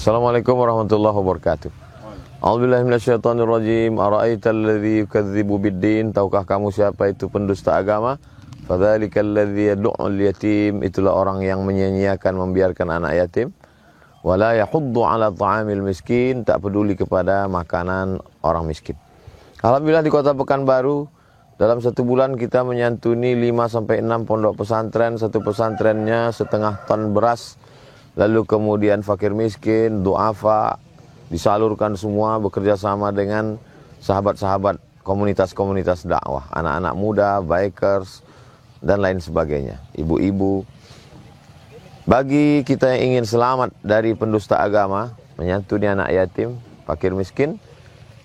Assalamualaikum warahmatullahi wabarakatuh. A'udzubillahi minasyaitonirrajim. Ara'aital ladzi yukadzibu biddin? Tahukah kamu siapa itu pendusta agama? Fadzalikal ladzi yad'ul yatim. Itulah orang yang menyia-nyiakan, membiarkan anak yatim. Wala yahuddu 'ala ta'amil miskin. Tak peduli kepada makanan orang miskin. Alhamdulillah di Kota Pekanbaru dalam satu bulan kita menyantuni 5-6 pondok pesantren. Satu pesantrennya setengah ton beras. Lalu kemudian fakir miskin, du'afa, disalurkan semua bekerja sama dengan sahabat-sahabat komunitas-komunitas dakwah, anak-anak muda, bikers, dan lain sebagainya, ibu-ibu. Bagi kita yang ingin selamat dari pendusta agama, menyantuni anak yatim, fakir miskin,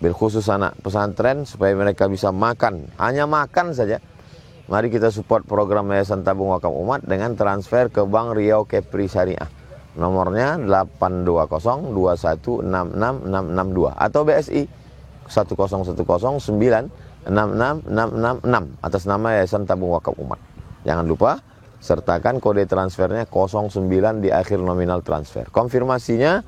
bil khusus anak pesantren, supaya mereka bisa makan, hanya makan saja. Mari kita support program Yayasan Tabung Wakaf Umat dengan transfer ke Bank Riau Kepri Syariah. Nomornya 82021666662 atau BSI 10109666666 atas nama Yayasan Tabung Wakaf Umat. Jangan lupa sertakan kode transfernya 09 di akhir nominal transfer. Konfirmasinya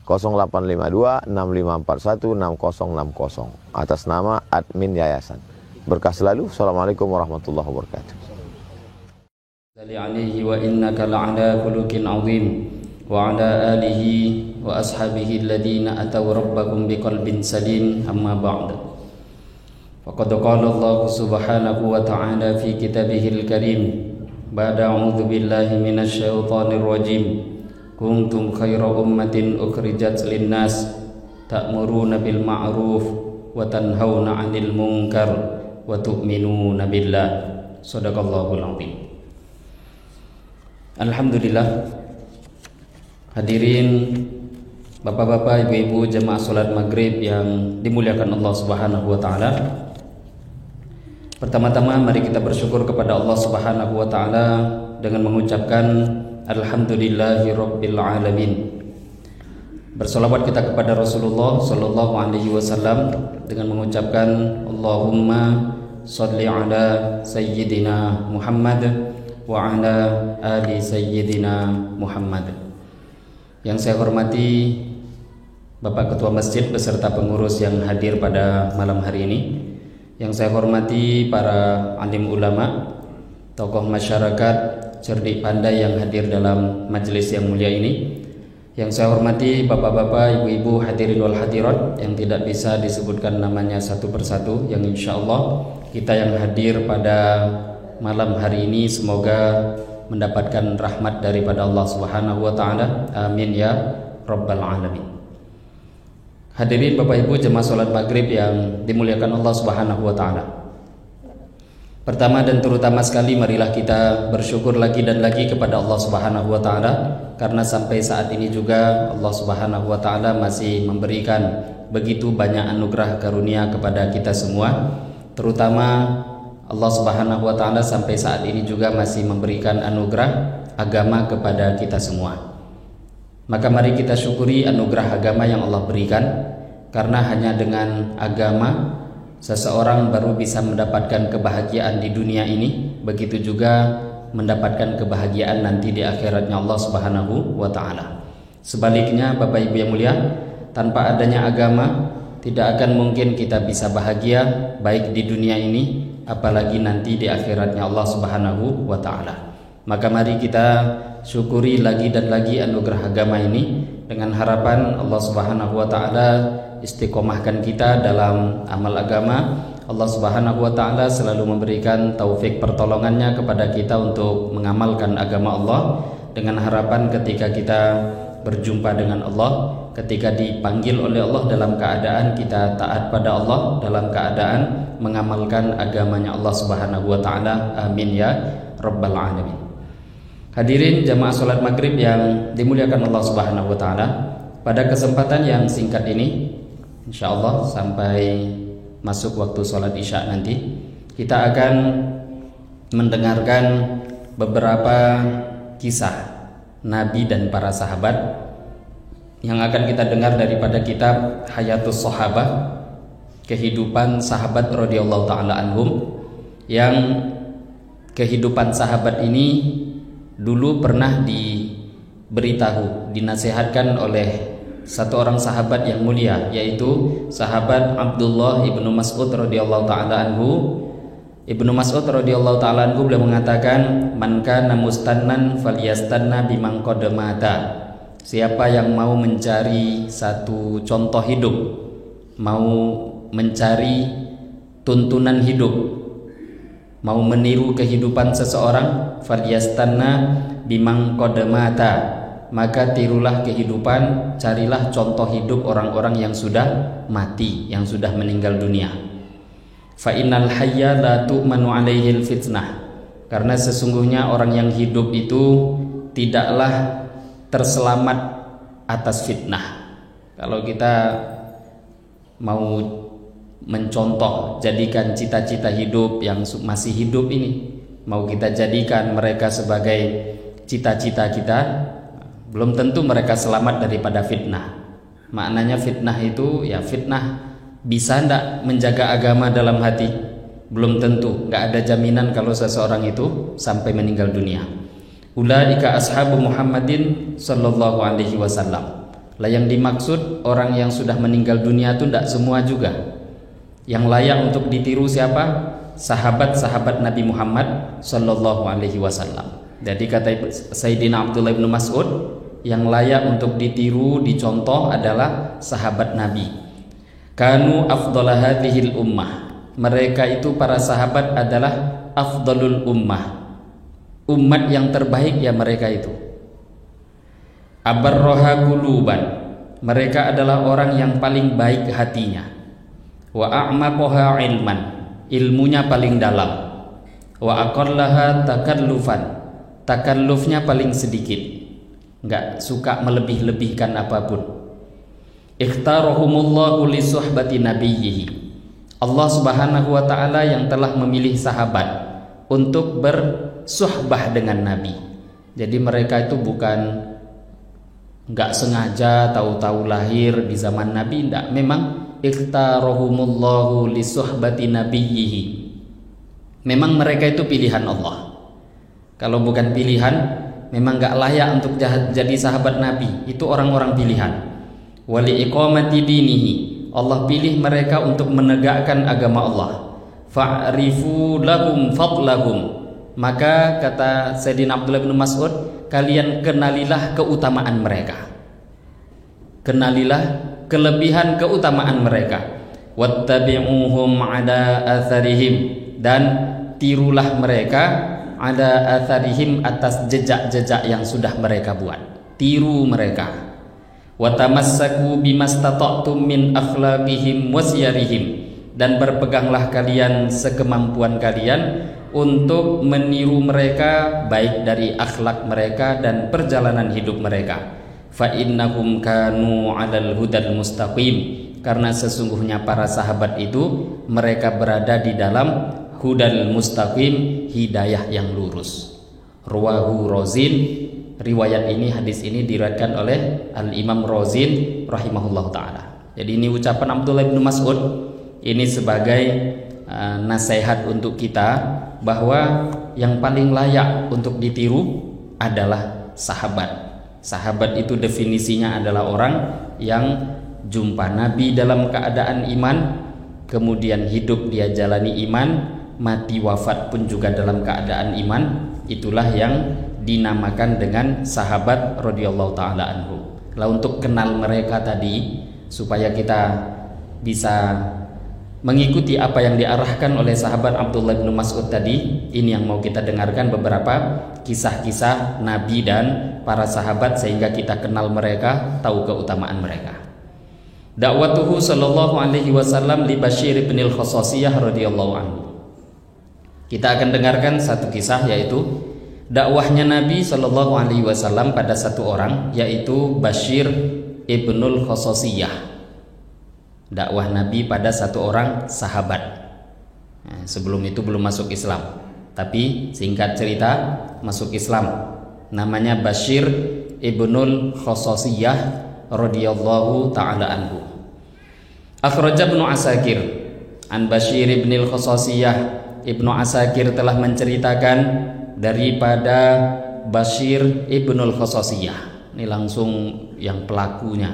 085265416060 atas nama admin yayasan. Berkah selalu. Assalamualaikum warahmatullahi wabarakatuh. Alaihi wa innaka la'ala khuluqin 'azim. وعلى آله وأصحابه الذين أتوا ربكم بقلب سليم أما بعد فقد قال الله سبحانه وتعالى في كتابه الكريم بعد أعوذ بالله من الشيطان الرجيم كنتم خير أمة أخرجت للناس تأمرون بالمعروف وتنهون عن المنكر وتؤمنون بالله صدق الله العظيم. Alhamdulillah. Hadirin bapak-bapak, ibu-ibu jemaah salat maghrib yang dimuliakan Allah Subhanahu wa taala. Pertama-tama mari kita bersyukur kepada Allah Subhanahu wa taala dengan mengucapkan alhamdulillahirabbil alamin. Bersolawat kita kepada Rasulullah sallallahu alaihi wasallam dengan mengucapkan Allahumma shalli ala sayyidina Muhammad wa ala ali sayyidina Muhammad. Yang saya hormati Bapak Ketua Masjid beserta pengurus yang hadir pada malam hari ini. Yang saya hormati para alim ulama, tokoh masyarakat, cerdik pandai yang hadir dalam majelis yang mulia ini. Yang saya hormati bapak-bapak, ibu-ibu, hadirin wal hadirat yang tidak bisa disebutkan namanya satu persatu, yang insya Allah kita yang hadir pada malam hari ini semoga mendapatkan rahmat daripada Allah Subhanahu wa taala. Amin ya rabbal alamin. Hadirin Bapak Ibu jemaah salat maghrib yang dimuliakan Allah Subhanahu wa taala. Pertama dan terutama sekali marilah kita bersyukur lagi dan lagi kepada Allah Subhanahu wa taala karena sampai saat ini juga Allah Subhanahu wa taala masih memberikan begitu banyak anugerah karunia kepada kita semua, terutama Allah Subhanahu wa taala sampai saat ini juga masih memberikan anugerah agama kepada kita semua. Maka mari kita syukuri anugerah agama yang Allah berikan, karena hanya dengan agama seseorang baru bisa mendapatkan kebahagiaan di dunia ini, begitu juga mendapatkan kebahagiaan nanti di akhiratnya Allah Subhanahu wa taala. Sebaliknya Bapak Ibu yang mulia, tanpa adanya agama tidak akan mungkin kita bisa bahagia baik di dunia ini apalagi nanti di akhiratnya Allah Subhanahu wa taala. Maka mari kita syukuri lagi dan lagi anugerah agama ini dengan harapan Allah Subhanahu wa taala istiqomahkan kita dalam amal agama. Allah Subhanahu wa taala selalu memberikan taufik pertolongannya kepada kita untuk mengamalkan agama Allah, dengan harapan ketika kita berjumpa dengan Allah, ketika dipanggil oleh Allah dalam keadaan kita taat pada Allah, dalam keadaan mengamalkan agamanya Allah Subhanahu wa taala. Amin ya rabbal alamin. Hadirin jamaah salat maghrib yang dimuliakan Allah Subhanahu wa taala, pada kesempatan yang singkat ini insyaallah sampai masuk waktu salat isya nanti kita akan mendengarkan beberapa kisah Nabi dan para sahabat yang akan kita dengar daripada kitab Hayatus Sahabah, kehidupan sahabat radhiyallahu taala anhum, yang kehidupan sahabat ini dulu pernah diberitahu, dinasihatkan oleh satu orang sahabat yang mulia, yaitu sahabat Abdullah ibnu Mas'ud radhiyallahu taala anhu. Ibnu Mas'ud radhiyallahu taala anhu beliau mengatakan, "Man kana mustannan falyastanna biman qad mata." Siapa yang mau mencari satu contoh hidup, mau mencari tuntunan hidup, mau meniru kehidupan seseorang, falyastanna biman qad mata, maka tirulah kehidupan, carilah contoh hidup orang-orang yang sudah mati, yang sudah meninggal dunia. Fa innal hayya la tu'manu alaihil fitnah, karena sesungguhnya orang yang hidup itu tidaklah terselamat atas fitnah. Kalau kita mau mencontoh, jadikan cita-cita hidup yang masih hidup ini, mau kita jadikan mereka sebagai cita-cita kita, belum tentu mereka selamat daripada fitnah. Maknanya fitnah itu ya fitnah. Bisa ndak menjaga agama dalam hati? Belum tentu. Nggak ada jaminan kalau seseorang itu sampai meninggal dunia. Ulaika ashabu Muhammadin sallallahu alaihi wasallam. Lah yang dimaksud orang yang sudah meninggal dunia itu ndak semua juga. Yang layak untuk ditiru siapa? Sahabat-sahabat Nabi Muhammad sallallahu alaihi wasallam. Jadi kata Sayyidina Abdullah bin Mas'ud, yang layak untuk ditiru, dicontoh adalah sahabat Nabi. Kanu afdhala hadhil ummah. Mereka itu para sahabat adalah afdalul ummah. Umat yang terbaik ya mereka itu. Abarroha quluban. Mereka adalah orang yang paling baik hatinya. Wa a'maqaha ilman. Ilmunya paling dalam. Wa aqallaha takallufan. Takallufnya paling sedikit. Enggak suka melebih-lebihkan apapun. Ikhtarahumullahu li suhbati nabiyhi. Allah Subhanahu wa taala yang telah memilih sahabat untuk bersuhbah dengan Nabi. Jadi mereka itu bukan enggak sengaja tahu-tahu lahir di zaman Nabi, enggak. Memang ikhtarahumullahu li suhbati nabiyhi. Memang mereka itu pilihan Allah. Kalau bukan pilihan, memang enggak layak untuk jadi sahabat Nabi. Itu orang-orang pilihan. Wali iqamati dinihi, Allah pilih mereka untuk menegakkan agama Allah. Fa'rifu lahum fadlahum, maka kata Sayyidina Abdullah bin Mas'ud, kalian kenalilah keutamaan mereka, kenalilah kelebihan keutamaan mereka. Wattabi'uhum ala atharihim, dan tirulah mereka ala atharihim, atas jejak-jejak yang sudah mereka buat. Tiru mereka. Watamassaku bimastata'tum min akhlaqihim wasyarihim, dan berpeganglah kalian sekemampuan kalian untuk meniru mereka, baik dari akhlak mereka dan perjalanan hidup mereka. Fa innahum kanu 'alal hudal mustaqim, karena sesungguhnya para sahabat itu mereka berada di dalam hudal mustaqim, hidayah yang lurus. Ruwahu Rozin. Riwayat ini, hadis ini diriwayatkan oleh Al-Imam Rozin rahimahullah ta'ala. Jadi ini ucapan Abdullah bin Mas'ud, ini sebagai nasihat untuk kita bahwa yang paling layak untuk ditiru adalah sahabat. Sahabat itu definisinya adalah orang yang jumpa Nabi dalam keadaan iman, kemudian hidup dia jalani iman, mati wafat pun juga dalam keadaan iman. Itulah yang dinamakan dengan sahabat radhiyallahu taala anhu. Lah untuk kenal mereka tadi, supaya kita bisa mengikuti apa yang diarahkan oleh sahabat Abdullah bin Mas'ud tadi, ini yang mau kita dengarkan beberapa kisah-kisah Nabi dan para sahabat sehingga kita kenal mereka, tahu keutamaan mereka. Dakwatuhu sallallahu alaihi wasallam li Bashir bin al-Khasasiyah radhiyallahu anhu. Kita akan dengarkan satu kisah, yaitu dakwahnya Nabi Shallallahu Alaihi Wasallam pada satu orang, yaitu Bashir ibnul Khasasiyah. Dakwah Nabi pada satu orang sahabat. Nah, sebelum itu belum masuk Islam, tapi singkat cerita masuk Islam. Namanya Bashir ibnul Khasasiyah radhiyallahu taala anhu. Akhraja Ibnu Asakir an Bashir ibnul Khasasiyah. Ibnu Asakir telah menceritakan daripada Bashir ibnul Khasasiyah. Ini langsung yang pelakunya,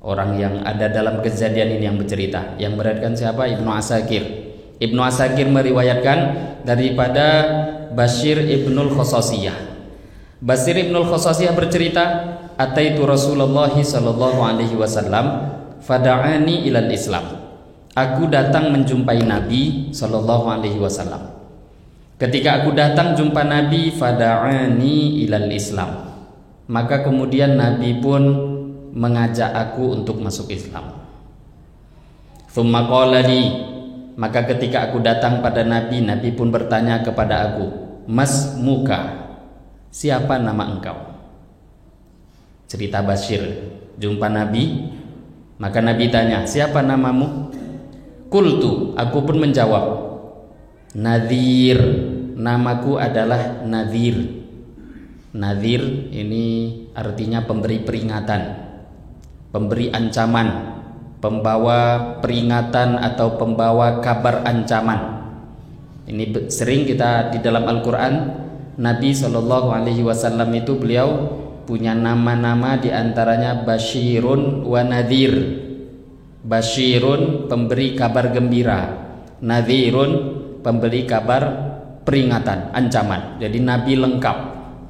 Orang yang ada dalam kejadian ini yang bercerita. Yang meriwayatkan siapa? Ibnu Asakir. Ibnu Asakir meriwayatkan daripada Bashir ibnul Khososiyah. Bashir ibnul Khososiyah bercerita, ataitu Rasulullah sallallahu alaihi wasallam fada'ani ilal Islam. Aku datang menjumpai Nabi sallallahu alaihi wasallam. Ketika aku datang jumpa Nabi, fada'ani ilal Islam. Maka kemudian Nabi pun mengajak aku untuk masuk Islam. Tsumma qala li, maka ketika aku datang pada Nabi, Nabi pun bertanya kepada aku, Mas muka, siapa nama engkau? Cerita Bashir, jumpa Nabi, maka Nabi tanya, siapa namamu? Qultu, aku pun menjawab, Nadhir, namaku adalah Nadhir. Nadhir ini artinya pemberi peringatan, pemberi ancaman, pembawa peringatan atau pembawa kabar ancaman. Ini sering kita di dalam Al-Quran, Nabi Shallallahu Alaihi Wasallam itu beliau punya nama-nama, diantaranya Bashirun wa Nadhir. Bashirun pemberi kabar gembira, Nadhirun pemberi kabar peringatan, ancaman. Jadi Nabi lengkap,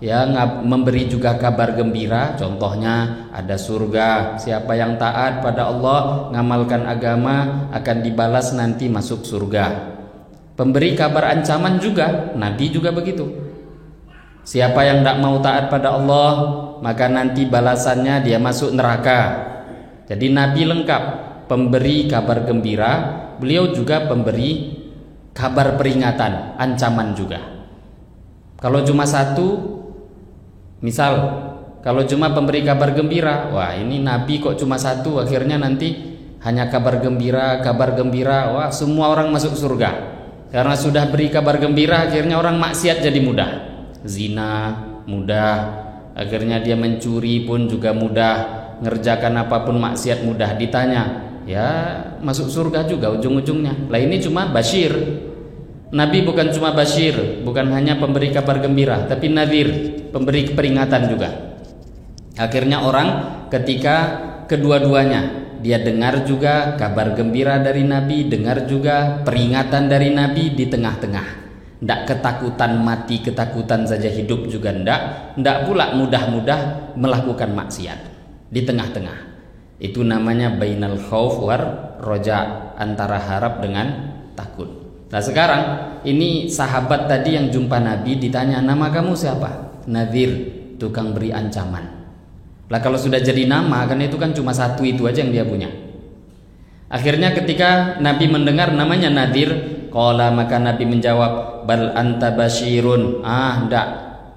ya, memberi juga kabar gembira. Contohnya ada surga, siapa yang taat pada Allah, ngamalkan agama, akan dibalas nanti masuk surga. Pemberi kabar ancaman juga, Nabi juga begitu. Siapa yang tidak mau taat pada Allah, maka nanti balasannya dia masuk neraka. Jadi Nabi lengkap, pemberi kabar gembira, beliau juga pemberi kabar peringatan, ancaman juga. Kalau cuma satu, misal kalau cuma pemberi kabar gembira, wah ini Nabi kok cuma satu, akhirnya nanti hanya kabar gembira, wah semua orang masuk surga. Karena sudah beri kabar gembira, akhirnya orang maksiat jadi mudah. Zina mudah, akhirnya dia mencuri pun juga mudah, ngerjakan apapun maksiat mudah. Ditanya, ya masuk surga juga ujung-ujungnya. Lah ini cuma Bashir. Nabi bukan cuma Bashir, bukan hanya pemberi kabar gembira, tapi Nadhir, pemberi peringatan juga. Akhirnya orang ketika kedua-duanya, dia dengar juga kabar gembira dari Nabi, dengar juga peringatan dari Nabi di tengah-tengah. Ndak ketakutan mati, ketakutan saja hidup juga ndak pula mudah-mudah melakukan maksiat. Di tengah-tengah. Itu namanya bainal khauf war roja, antara harap dengan takut. Nah sekarang ini sahabat tadi yang jumpa Nabi ditanya, nama kamu siapa? Nadhir, tukang beri ancaman. Lah kalau sudah jadi nama kan itu kan cuma satu itu aja yang dia punya. Akhirnya ketika Nabi mendengar namanya Nadhir, qala, maka Nabi menjawab, bal anta Bashirun. Enggak,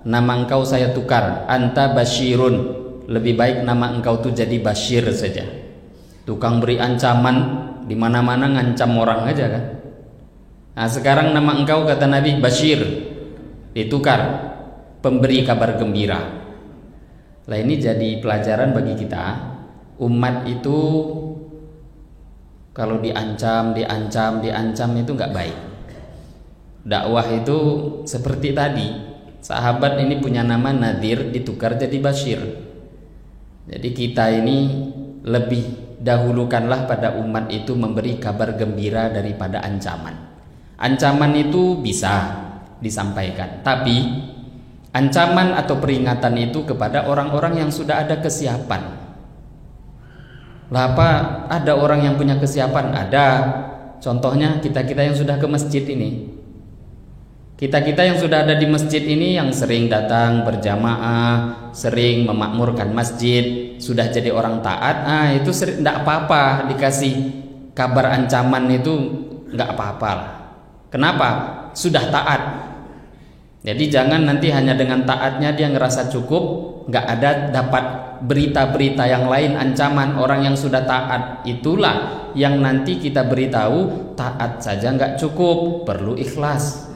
nama engkau saya tukar, anta Bashirun. Lebih baik nama engkau tuh jadi Bashir saja. Tukang beri ancaman, di mana-mana ngancam orang aja kan. Nah sekarang nama engkau, kata Nabi, Bashir, ditukar, pemberi kabar gembira. Lah ini jadi pelajaran bagi kita. Umat itu kalau diancam itu nggak baik. Dakwah itu seperti tadi, sahabat ini punya nama Nadhir, ditukar jadi Bashir. Jadi kita ini lebih dahulukanlah pada umat itu memberi kabar gembira daripada ancaman. Ancaman itu bisa disampaikan, tapi ancaman atau peringatan itu kepada orang-orang yang sudah ada kesiapan. Lah apa ada orang yang punya kesiapan? Ada. Contohnya kita-kita yang sudah ke masjid ini. Kita-kita yang sudah ada di masjid ini, yang sering datang berjamaah, sering memakmurkan masjid, sudah jadi orang taat, itu tidak apa-apa dikasih kabar ancaman, itu nggak apa-apa lah. Kenapa? Sudah taat. Jadi jangan nanti hanya dengan taatnya dia ngerasa cukup, nggak ada dapat berita-berita yang lain ancaman. Orang yang sudah taat itulah yang nanti kita beritahu, taat saja nggak cukup, perlu ikhlas.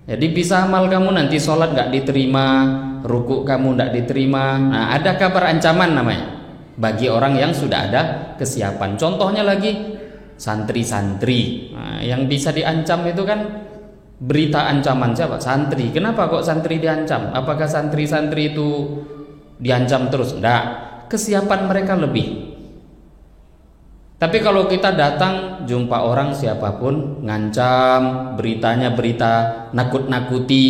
Jadi bisa amal kamu nanti sholat nggak diterima, ruku kamu nggak diterima. Nah ada kabar ancaman namanya bagi orang yang sudah ada kesiapan. Contohnya lagi santri-santri, yang bisa diancam itu kan berita ancaman siapa? Santri. Kenapa kok santri diancam? Apakah santri-santri itu diancam terus? Enggak. kesiapan mereka lebih. Tapi kalau kita datang jumpa orang siapapun, ngancam, beritanya berita nakut-nakuti,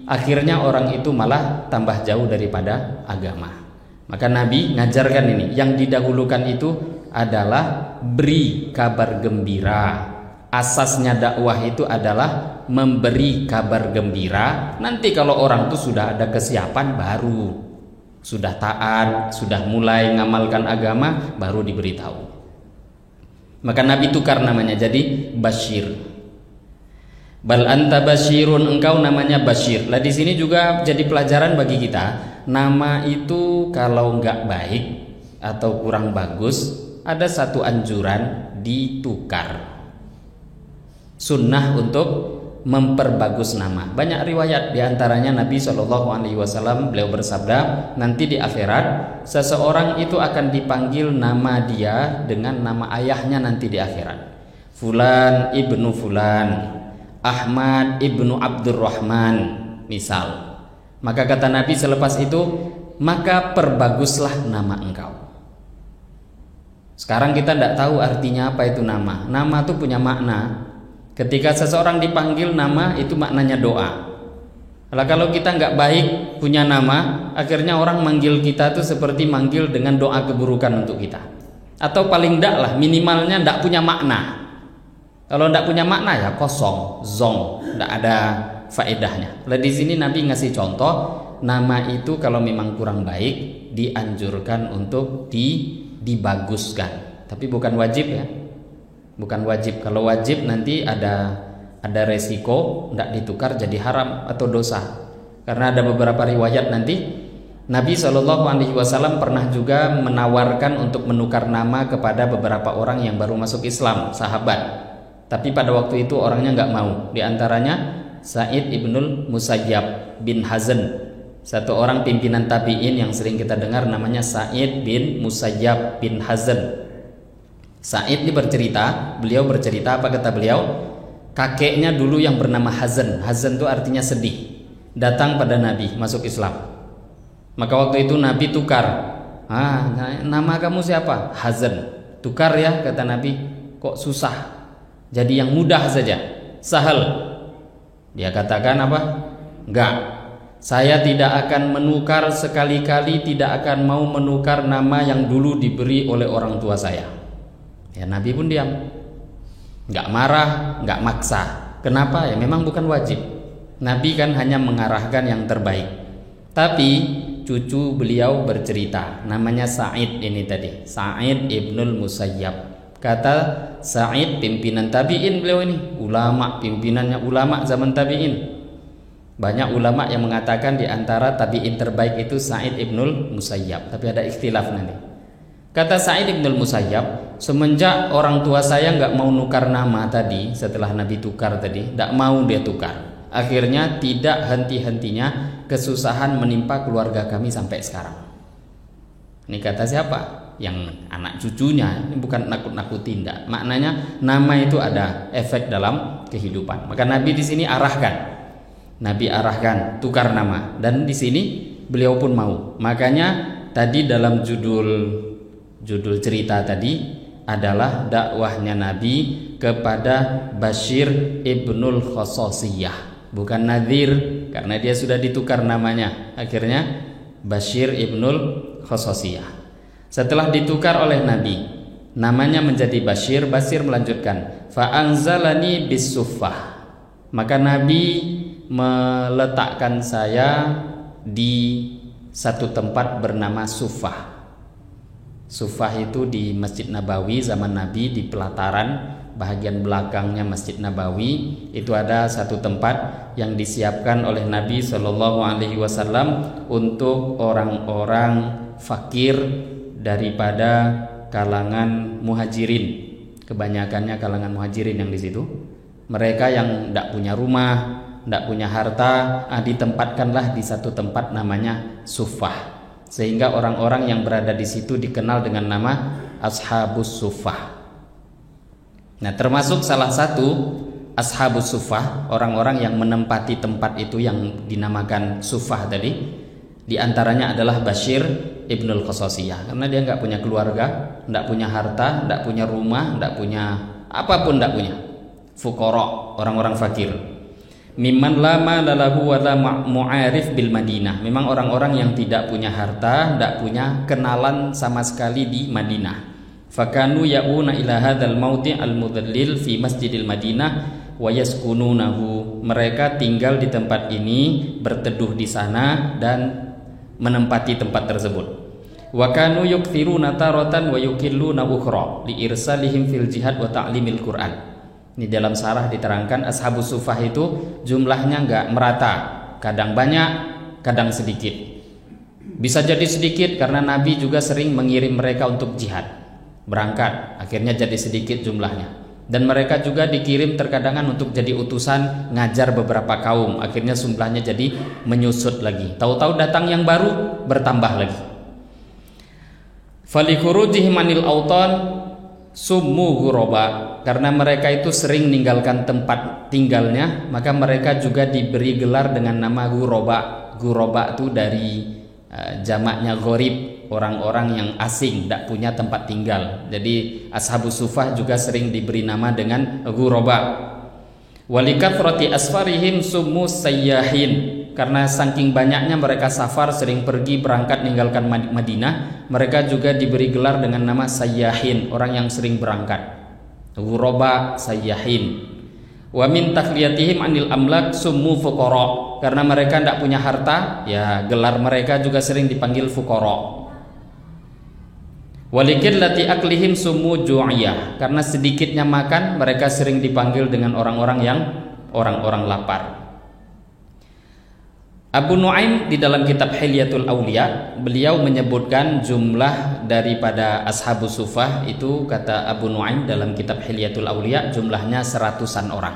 akhirnya orang itu malah tambah jauh daripada agama. Maka Nabi ngajarkan ini, yang didahulukan itu adalah beri kabar gembira. Asasnya dakwah itu adalah memberi kabar gembira. Nanti kalau orang itu sudah ada kesiapan, baru sudah taat, sudah mulai ngamalkan agama, baru diberitahu. Maka Nabi tukar namanya jadi Bashir. Bal anta basyirun, engkau namanya Bashir. Lah di sini juga jadi pelajaran bagi kita. Nama itu kalau nggak baik atau kurang bagus, ada satu anjuran ditukar. Sunnah untuk memperbagus nama. Banyak riwayat, diantaranya Nabi SAW beliau bersabda, nanti di akhirat seseorang itu akan dipanggil nama dia dengan nama ayahnya nanti di akhirat. Fulan ibnu Fulan, Ahmad ibnu Abdurrahman, misal. Maka kata Nabi selepas itu, maka perbaguslah nama engkau. Sekarang kita tidak tahu artinya apa itu nama. Nama itu punya makna. Ketika seseorang dipanggil nama, itu maknanya doa. Kalau kita nggak baik punya nama, akhirnya orang manggil kita itu seperti manggil dengan doa keburukan untuk kita. Atau paling tidak lah, minimalnya tidak punya makna. Kalau tidak punya makna ya kosong, zong, tidak ada faedahnya. Di sini Nabi ngasih contoh, nama itu kalau memang kurang baik dianjurkan untuk dibaguskan. Tapi bukan wajib ya. Bukan wajib. Kalau wajib nanti ada resiko tidak ditukar jadi haram atau dosa. Karena ada beberapa riwayat nanti Nabi SAW pernah juga menawarkan untuk menukar nama kepada beberapa orang yang baru masuk Islam, sahabat. Tapi pada waktu itu orangnya nggak mau. Di antaranya Sa'id ibnul Musayyab bin Hazn, satu orang pimpinan tabi'in yang sering kita dengar namanya Sa'id bin Musayyab bin Hazn. Sa'id ini beliau bercerita apa kata beliau? Kakeknya dulu yang bernama Hazn. Hazn itu artinya sedih. Datang pada Nabi masuk Islam. Maka waktu itu Nabi tukar. Nama kamu siapa? Hazn. Tukar ya kata Nabi. Kok susah? Jadi yang mudah saja. Sahal. Dia katakan apa? Enggak. Saya tidak akan menukar sekali-kali, tidak akan mau menukar nama yang dulu diberi oleh orang tua saya. Ya Nabi pun diam, nggak marah, nggak maksa. Kenapa? Ya memang bukan wajib. Nabi kan hanya mengarahkan yang terbaik. Tapi cucu beliau bercerita, namanya Sa'id ini tadi, Sa'id ibnul Musayyab. Kata Sa'id, pimpinan tabi'in beliau ini, ulama, pimpinannya ulama zaman tabi'in. Banyak ulama yang mengatakan di antara tabi'in terbaik itu Sa'id ibnul Musayyab. Tapi ada ikhtilaf nanti. Kata Sa'id ibnul Musayyab, semenjak orang tua saya nggak mau nukar nama tadi, setelah Nabi tukar tadi, nggak mau dia tukar. Akhirnya tidak henti-hentinya kesusahan menimpa keluarga kami sampai sekarang. Ini kata siapa? Yang anak cucunya. Ini bukan nakut-nakutin, enggak. Maknanya nama itu ada efek dalam kehidupan. Maka Nabi di sini arahkan. Nabi arahkan tukar nama, dan di sini beliau pun mau. Makanya tadi dalam judul cerita tadi adalah dakwahnya Nabi kepada Bashir ibnul Khososiyah, bukan Nadir, karena dia sudah ditukar namanya. Akhirnya Bashir ibnul Khososiyah. Setelah ditukar oleh Nabi, namanya menjadi Bashir. Bashir melanjutkan, fa'anzalani bis-suffah. Maka Nabi meletakkan saya di satu tempat bernama Suffah. Suffah itu di Masjid Nabawi zaman Nabi, di pelataran bahagian belakangnya Masjid Nabawi itu ada satu tempat yang disiapkan oleh Nabi SAW untuk orang-orang fakir daripada kalangan muhajirin. Kebanyakannya kalangan muhajirin yang di situ. Mereka yang tidak punya rumah, tidak punya harta, ditempatkanlah di satu tempat namanya Suffah. Sehingga orang-orang yang berada di situ dikenal dengan nama Ashabus Suffah. Nah, termasuk salah satu Ashabus Suffah, orang-orang yang menempati tempat itu yang dinamakan Suffah tadi Di antaranya adalah Bashir ibnul Khososiyah, karena dia nggak punya keluarga, nggak punya harta, nggak punya rumah, nggak punya apapun, nggak punya. Fuqara, orang-orang fakir. Mimman lama lalahu wa la mu'arif bil Madinah. Memang orang-orang yang tidak punya harta, tidak punya kenalan sama sekali di Madinah. Fakanu ya'una ila hadzal mawdi' al-mudallil fi Masjidil Madinah wa yaskununahu. Mereka tinggal di tempat ini, berteduh di sana dan menempati tempat tersebut. Wa kanu yukthiruna taratan wa yukilluna ukhra li irsalihim fil jihad wa ta'limil Qur'an. Ini dalam sarah diterangkan ashabus sufah itu jumlahnya enggak merata, kadang banyak, kadang sedikit. Bisa jadi sedikit karena Nabi juga sering mengirim mereka untuk jihad, berangkat, akhirnya jadi sedikit jumlahnya. Dan mereka juga dikirim terkadangan untuk jadi utusan ngajar beberapa kaum, akhirnya jumlahnya jadi menyusut lagi. Tahu-tahu datang yang baru, bertambah lagi. Falikhurujihim anil autan summu ghuraba, karena mereka itu sering meninggalkan tempat tinggalnya, maka mereka juga diberi gelar dengan nama ghuraba. Ghuraba itu dari jamaknya gharib, orang-orang yang asing, tidak punya tempat tinggal. Jadi ashabus sufah juga sering diberi nama dengan ghuraba. Walikathrati asfarihim summu sayyahin, karena saking banyaknya mereka safar, sering pergi berangkat meninggalkan Madinah, mereka juga diberi gelar dengan nama sayyahin, orang yang sering berangkat. Ghuraba sayyahin. Wa min takhliyatihim anil amlak summu fuqara, karena mereka tidak punya harta, ya gelar mereka juga sering dipanggil fuqara. Walikillati aklihim summu ju'iyah, karena sedikitnya makan mereka sering dipanggil dengan orang-orang yang orang-orang lapar. Abu Nuaim di dalam kitab Hilyatul Auliya, beliau menyebutkan jumlah daripada ashabus sufah itu, kata Abu Nuaim dalam kitab Hilyatul Auliya, jumlahnya 100-an orang.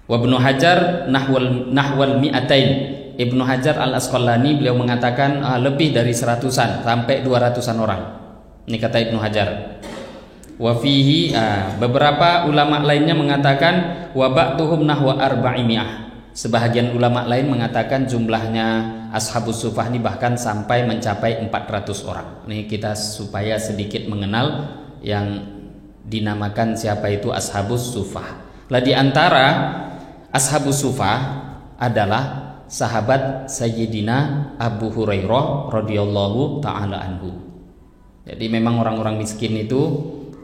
Wa Ibnu Hajar nahwal mi'atain. Ibnu Hajar al-Asqalani beliau mengatakan lebih dari 100-an sampai 200-an orang. Ini kata Ibnu Hajar. Wa fihi beberapa ulama lainnya mengatakan wa ba'duhum nahwa arba'imiyah. Sebahagian ulama lain mengatakan jumlahnya ashabus sufah ini bahkan sampai mencapai 400 orang. Ini kita supaya sedikit mengenal yang dinamakan siapa itu ashabus sufah. Lah di antara ashabus sufah adalah sahabat Sayyidina Abu Hurairah radhiyallahu taala anhu. Jadi memang orang-orang miskin itu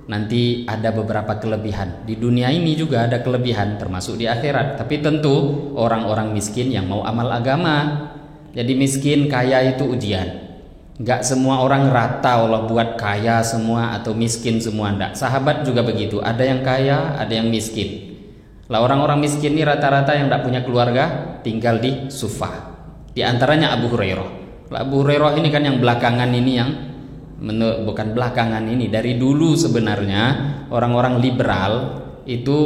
nanti ada beberapa kelebihan. Di dunia ini juga ada kelebihan termasuk di akhirat. Tapi tentu orang-orang miskin yang mau amal agama. Jadi miskin kaya itu ujian. Enggak semua orang rata Allah buat kaya semua atau miskin semua, enggak. Sahabat juga begitu, ada yang kaya, ada yang miskin. Lah orang-orang miskin ini rata-rata yang tidak punya keluarga, tinggal di sufah. Di antaranya Abu Hurairah. Lah Abu Hurairah ini kan yang belakangan ini yang bukan belakangan ini, dari dulu sebenarnya orang-orang liberal itu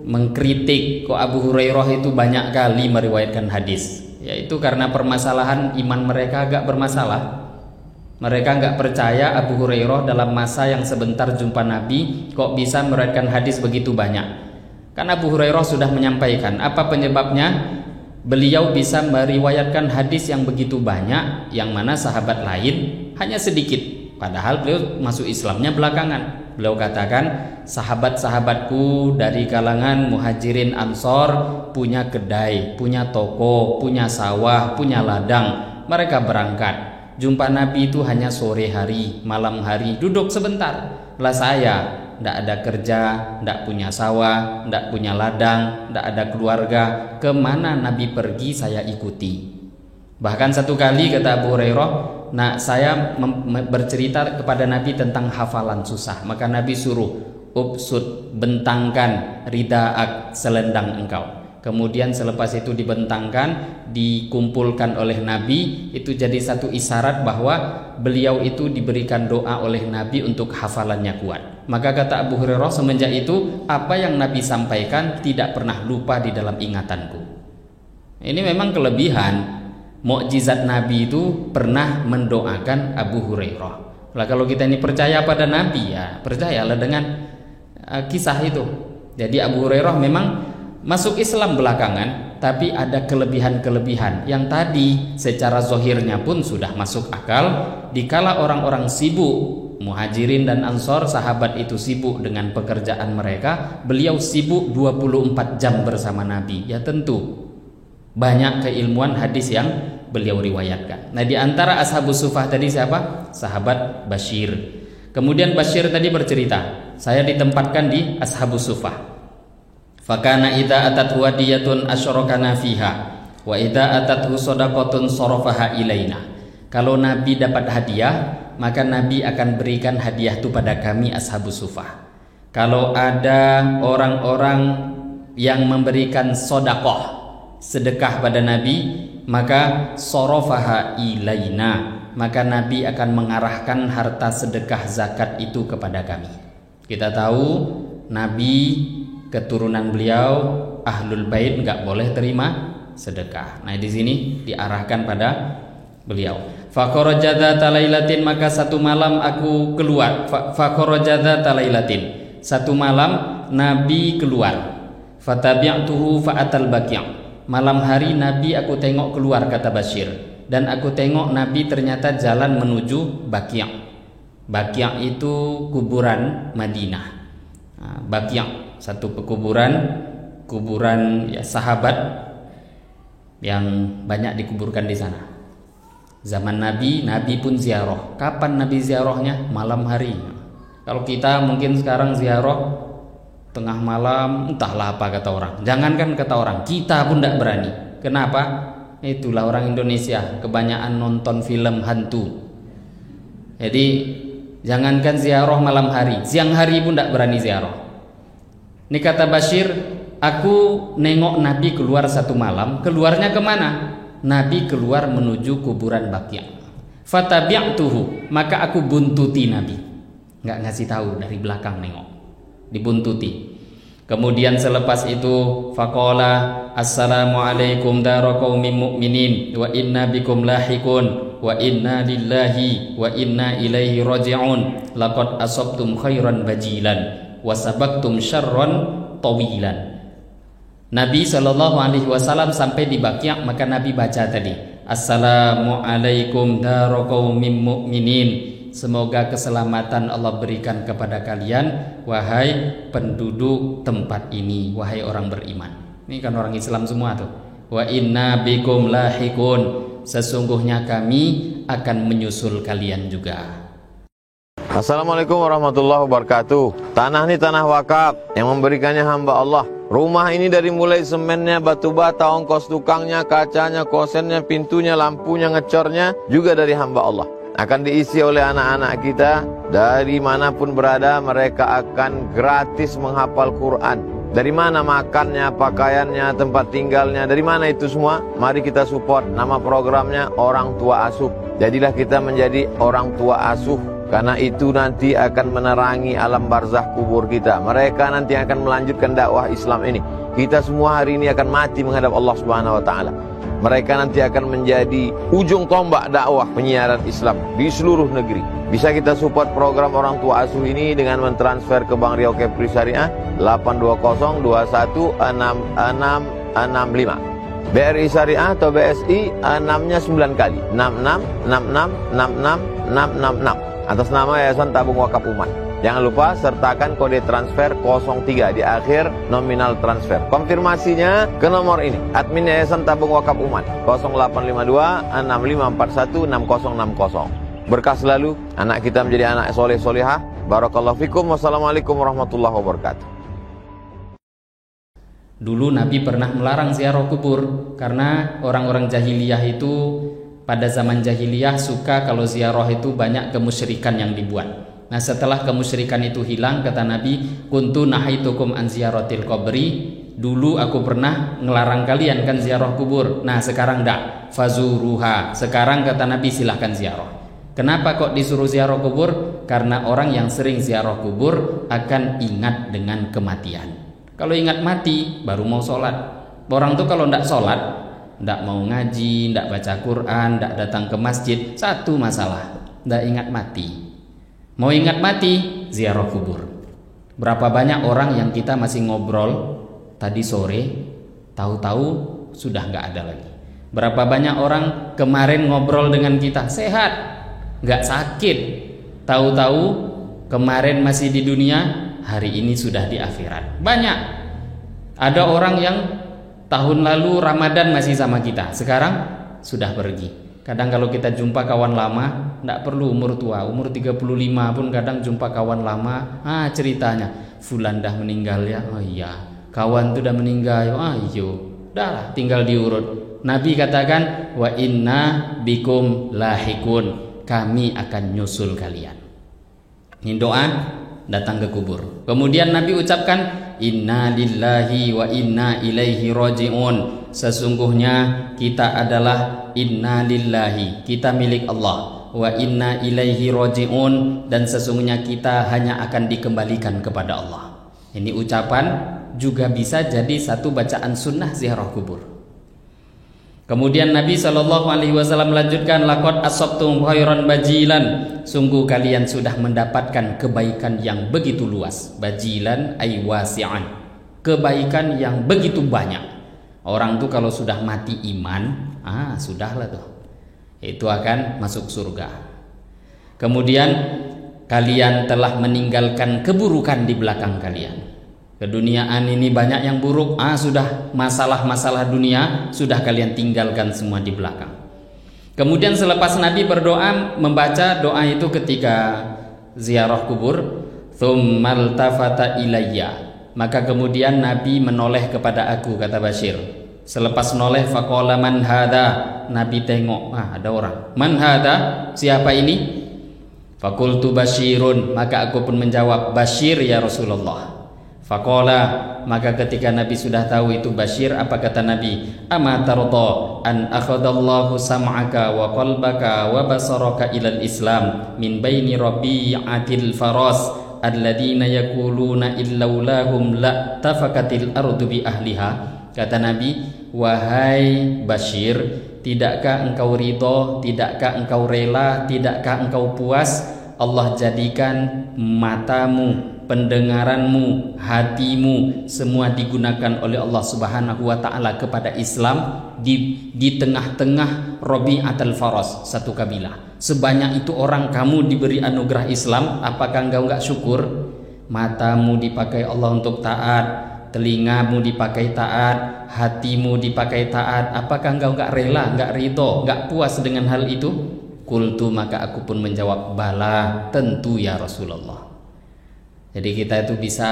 mengkritik kok Abu Hurairah itu banyak kali meriwayatkan hadis. Yaitu karena permasalahan iman mereka agak bermasalah. Mereka nggak percaya Abu Hurairah dalam masa yang sebentar jumpa Nabi kok bisa meriwayatkan hadis begitu banyak. Kan Abu Hurairah sudah menyampaikan apa penyebabnya beliau bisa meriwayatkan hadis yang begitu banyak, yang mana sahabat lain hanya sedikit. Padahal beliau masuk Islamnya belakangan. Beliau katakan, sahabat-sahabatku dari kalangan muhajirin ansor punya kedai, punya toko, punya sawah, punya ladang. Mereka berangkat. Jumpa Nabi itu hanya sore hari, malam hari, duduk sebentar. Lah saya tidak ada kerja, tidak punya sawah, tidak punya ladang, tidak ada keluarga. Kemana Nabi pergi saya ikuti. Bahkan satu kali kata Abu Hurairah, nah saya bercerita kepada Nabi tentang hafalan susah, maka Nabi suruh ubsud, bentangkan ridaak, selendang engkau. Kemudian selepas itu dibentangkan, dikumpulkan oleh Nabi, itu jadi satu isyarat bahwa beliau itu diberikan doa oleh Nabi untuk hafalannya kuat. Maka kata Abu Hurairah, semenjak itu apa yang Nabi sampaikan tidak pernah lupa di dalam ingatanku. Ini memang kelebihan. Mukjizat Nabi itu pernah mendoakan Abu Hurairah. Lah kalau kita ini percaya pada Nabi, ya percayalah dengan kisah itu. Jadi Abu Hurairah memang masuk Islam belakangan, tapi ada kelebihan-kelebihan yang tadi secara zohirnya pun sudah masuk akal. Dikala orang-orang sibuk, Muhajirin dan Ansor, sahabat itu sibuk dengan pekerjaan mereka, beliau sibuk 24 jam bersama Nabi. Ya tentu banyak keilmuan hadis yang beliau riwayatkan. Nah, di antara ashabus sufah tadi siapa? Sahabat Bashir. Kemudian Bashir tadi bercerita, saya ditempatkan di ashabus sufah. Fakana idza atat wadiyatun asyrokana fiha wa idza atathu shadaqatun sarafaha ilaina. Kalau Nabi dapat hadiah, maka Nabi akan berikan hadiah itu pada kami ashabus sufah. Kalau ada orang-orang yang memberikan sodakoh, sedekah pada Nabi, maka sorofaha ilaina, maka Nabi akan mengarahkan harta sedekah zakat itu kepada kami. Kita tahu Nabi, keturunan beliau ahlul bait nggak boleh terima sedekah. Nah, di sini diarahkan pada beliau. Fakharaja dzata lailatin, maka satu malam aku keluar. Fakharaja dzata lailatin, satu malam Nabi keluar. Fatabi'tuhu fa'atal baqi'. Malam hari Nabi aku tengok keluar, kata Bashir, dan aku tengok Nabi ternyata jalan menuju Baqi'. Baqi' itu kuburan Madinah. Nah, Baqi' satu kuburan ya, sahabat yang banyak dikuburkan di sana. Zaman Nabi pun ziarah. Kapan Nabi ziarahnya? Malam hari. Kalau kita mungkin sekarang ziarah tengah malam, entahlah apa kata orang. Jangankan kata orang, kita pun tidak berani. Kenapa? Itulah orang Indonesia, kebanyakan nonton film hantu. Jadi jangankan ziarah malam hari, siang hari pun tidak berani ziarah. Ini kata Bashir, aku nengok Nabi keluar satu malam. Keluarnya kemana? Nabi keluar menuju kuburan Baqi'. Fatabi'tuhu, maka aku buntuti Nabi. Nggak ngasih tahu, dari belakang nengok, dibuntuti. Kemudian selepas itu faqala assalamualaikum dara qaumin mu'minin wa inna bikum lahikun wa inna lillahi wa inna ilaihi raji'un laqad asabtum khairan bajilan wa sabaqtum syarran tawilan. Nabi SAW sampai di Baqi', maka Nabi baca tadi, assalamualaikum dara qaumin mu'minin, semoga keselamatan Allah berikan kepada kalian, wahai penduduk tempat ini, wahai orang beriman. Ini kan orang Islam semua tuh. Wa inna bikum lahikun, sesungguhnya kami akan menyusul kalian juga. Assalamualaikum warahmatullahi wabarakatuh. Tanah ini tanah wakaf yang memberikannya hamba Allah. Rumah ini dari mulai semennya, batu bata, ongkos tukangnya, kacanya, kosennya, pintunya, lampunya, ngecornya juga dari hamba Allah. Akan diisi oleh anak-anak kita dari manapun berada, mereka akan gratis menghafal Quran. Dari mana makannya, pakaiannya, tempat tinggalnya, dari mana itu semua? Mari kita support. Nama programnya Orang Tua Asuh. Jadilah kita menjadi orang tua asuh, karena itu nanti akan menerangi alam barzakh kubur kita. Mereka nanti akan melanjutkan dakwah Islam ini. Kita semua hari ini akan mati menghadap Allah Subhanahu wa taala. Mereka nanti akan menjadi ujung tombak dakwah penyiaran Islam di seluruh negeri. Bisa kita support program Orang Tua Asuh ini dengan mentransfer ke Bank Riau Kepri Syariah 820216665. BRI Syariah atau BSI 6-nya 9 kali. 66666666 atas nama Yayasan Tabung Wakaf Umat. Jangan lupa sertakan kode transfer 03 di akhir nominal transfer. Konfirmasinya ke nomor ini. Admin Yayasan Tabung Wakaf Umat 0852 6541 6060. Berkah selalu, anak kita menjadi anak soleh solehah. Barakallahu fikum. Wassalamualaikum warahmatullahi wabarakatuh. Dulu Nabi pernah melarang ziarah kubur karena orang-orang jahiliyah itu pada zaman jahiliyah suka kalau ziarah itu banyak kemusyrikan yang dibuat. Nah, setelah kemusyrikan itu hilang, kata Nabi, kuntu nahaitukum an ziyaratil qabri, dulu aku pernah ngelarang kalian kan ziarah kubur. Nah, sekarang enggak, fazuruha. Sekarang kata Nabi silahkan ziarah. Kenapa kok disuruh ziarah kubur? Karena orang yang sering ziarah kubur akan ingat dengan kematian. Kalau ingat mati baru mau sholat. Orang tuh kalau ndak sholat, ndak mau ngaji, ndak baca Quran, ndak datang ke masjid, satu masalah, ndak ingat mati. Mau ingat mati, ziarah kubur. Berapa banyak orang yang kita masih ngobrol tadi sore, tahu-tahu sudah nggak ada lagi. Berapa banyak orang kemarin ngobrol dengan kita sehat, nggak sakit, tahu-tahu kemarin masih di dunia, hari ini sudah di akhirat. Banyak. Ada orang yang tahun lalu Ramadan masih sama kita, sekarang sudah pergi. Kadang kalau kita jumpa kawan lama, tidak perlu umur tua, umur 35 pun kadang jumpa kawan lama, ceritanya, fulan dah meninggal ya, oh iya, kawan itu dah meninggal, iya, dah lah, tinggal diurut. Nabi katakan, wa inna bikum lahikun, kami akan nyusul kalian. Ini doa datang ke kubur. Kemudian Nabi ucapkan, inna lillahi wa inna ilaihi raji'un. Sesungguhnya kita adalah inna lillahi, kita milik Allah, wa inna ilaihi raji'un, dan sesungguhnya kita hanya akan dikembalikan kepada Allah. Ini ucapan juga bisa jadi satu bacaan sunnah ziarah kubur. Kemudian Nabi SAW melanjutkan, laqad asabtum khairan bajilan, sungguh kalian sudah mendapatkan kebaikan yang begitu luas. Bajilan ay wasi'an, kebaikan yang begitu banyak. Orang tuh kalau sudah mati iman, sudahlah tuh, itu akan masuk surga. Kemudian kalian telah meninggalkan keburukan di belakang kalian. Keduniaan ini banyak yang buruk, sudah masalah-masalah dunia sudah kalian tinggalkan semua di belakang. Kemudian selepas Nabi berdoa, membaca doa itu ketika ziarah kubur, tsummal tafata ilayya, maka kemudian Nabi menoleh kepada aku, kata Bashir. Selepas noleh, faqala man hadha, Nabi tengok, ada orang. Man hadha, siapa ini? Fakultu Bashirun, maka aku pun menjawab, Bashir ya Rasulullah. Faqala, maka ketika Nabi sudah tahu itu Bashir, apa kata Nabi? Ama tarda an akhadallahu sam'aka wa qalbaka wa basaraka ilal Islam min baini rabi'atil faras alladina yaquluna illaulahum la tafakatil ardu bi ahliha. Kata Nabi, wahai Bashir, tidakkah engkau ridho, tidakkah engkau rela, tidakkah engkau puas Allah jadikan matamu, pendengaranmu, hatimu semua digunakan oleh Allah Subhanahu wa taala kepada Islam di tengah-tengah Rabi'atul Faras, satu kabilah. Sebanyak itu orang kamu diberi anugerah Islam, apakah engkau enggak syukur? Matamu dipakai Allah untuk taat, telingamu dipakai taat, hatimu dipakai taat, apakah engkau enggak rela, enggak ridho, enggak puas dengan hal itu? Kultu, maka aku pun menjawab, bala, tentu ya Rasulullah. Jadi kita itu bisa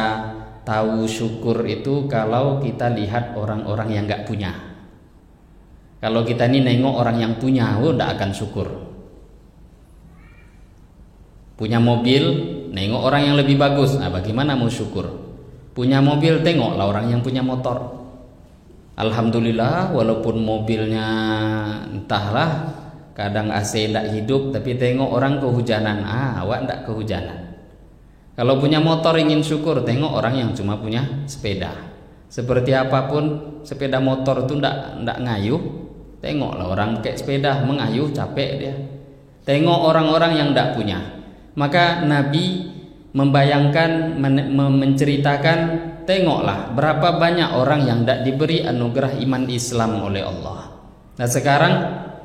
tahu syukur itu kalau kita lihat orang-orang yang enggak punya. Kalau kita ini nengok orang yang punya, enggak akan syukur. Punya mobil, nengok orang yang lebih bagus, bagaimana mau syukur? Punya mobil, tengoklah orang yang punya motor. Alhamdulillah, walaupun mobilnya entahlah, kadang AC tidak hidup, tapi tengok orang kehujanan, awak tidak kehujanan. Kalau punya motor ingin syukur, tengok orang yang cuma punya sepeda. Seperti apapun sepeda motor itu tidak ngayuh, tengoklah orang kayak sepeda mengayuh, capek dia. Tengok orang-orang yang tidak punya. Maka Nabi membayangkan, menceritakan, tengoklah berapa banyak orang yang tidak diberi anugerah iman Islam oleh Allah. Nah sekarang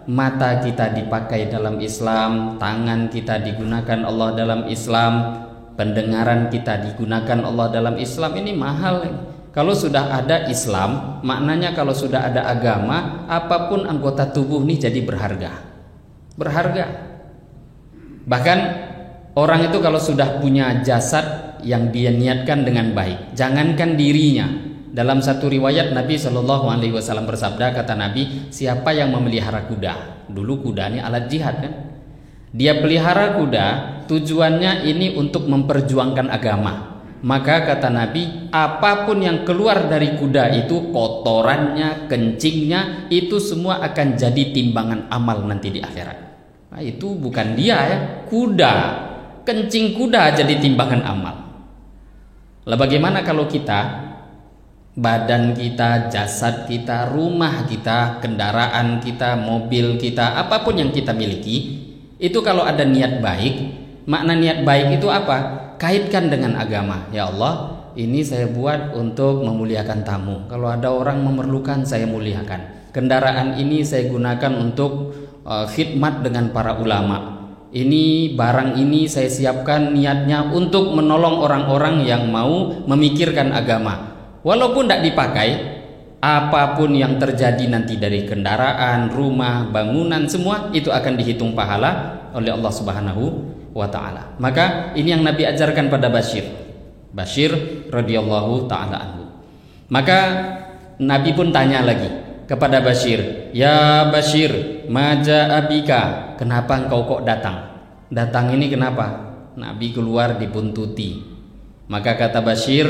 mata kita dipakai dalam Islam, tangan kita digunakan Allah dalam Islam, pendengaran kita digunakan Allah dalam Islam. Ini mahal. Kalau sudah ada Islam, maknanya kalau sudah ada agama, apapun anggota tubuh ini jadi berharga. Berharga. Bahkan orang itu kalau sudah punya jasad yang dia niatkan dengan baik, jangankan dirinya. Dalam satu riwayat Nabi SAW bersabda, kata Nabi, siapa yang memelihara kuda? Dulu kuda ini alat jihad kan? Dia pelihara kuda, tujuannya ini untuk memperjuangkan agama. Maka kata Nabi, apapun yang keluar dari kuda itu, kotorannya, kencingnya, itu semua akan jadi timbangan amal nanti di akhirat. Nah, itu bukan dia ya, kuda. Kencing kuda jadi timbangan amal. Lah bagaimana kalau kita, badan kita, jasad kita, rumah kita, kendaraan kita, mobil kita, apapun yang kita miliki, itu kalau ada niat baik, Makna niat baik itu apa? Kaitkan dengan agama. Ya Allah, ini saya buat untuk memuliakan tamu. Kalau ada orang memerlukan, saya muliakan. Kendaraan ini saya gunakan untuk khidmat dengan para ulama. Ini barang ini saya siapkan niatnya untuk menolong orang-orang yang mau memikirkan agama. Walaupun tidak dipakai, apapun yang terjadi nanti dari kendaraan, rumah, bangunan, semua itu akan dihitung pahala oleh Allah Subhanahu wa ta'ala. Maka ini yang Nabi ajarkan pada Bashir radhiyallahu ta'ala anhu. Maka Nabi pun tanya lagi kepada Bashir, "Ya Bashir, maja abika, kenapa engkau kok datang? Datang ini kenapa?" Nabi keluar dibuntuti. Maka kata Bashir,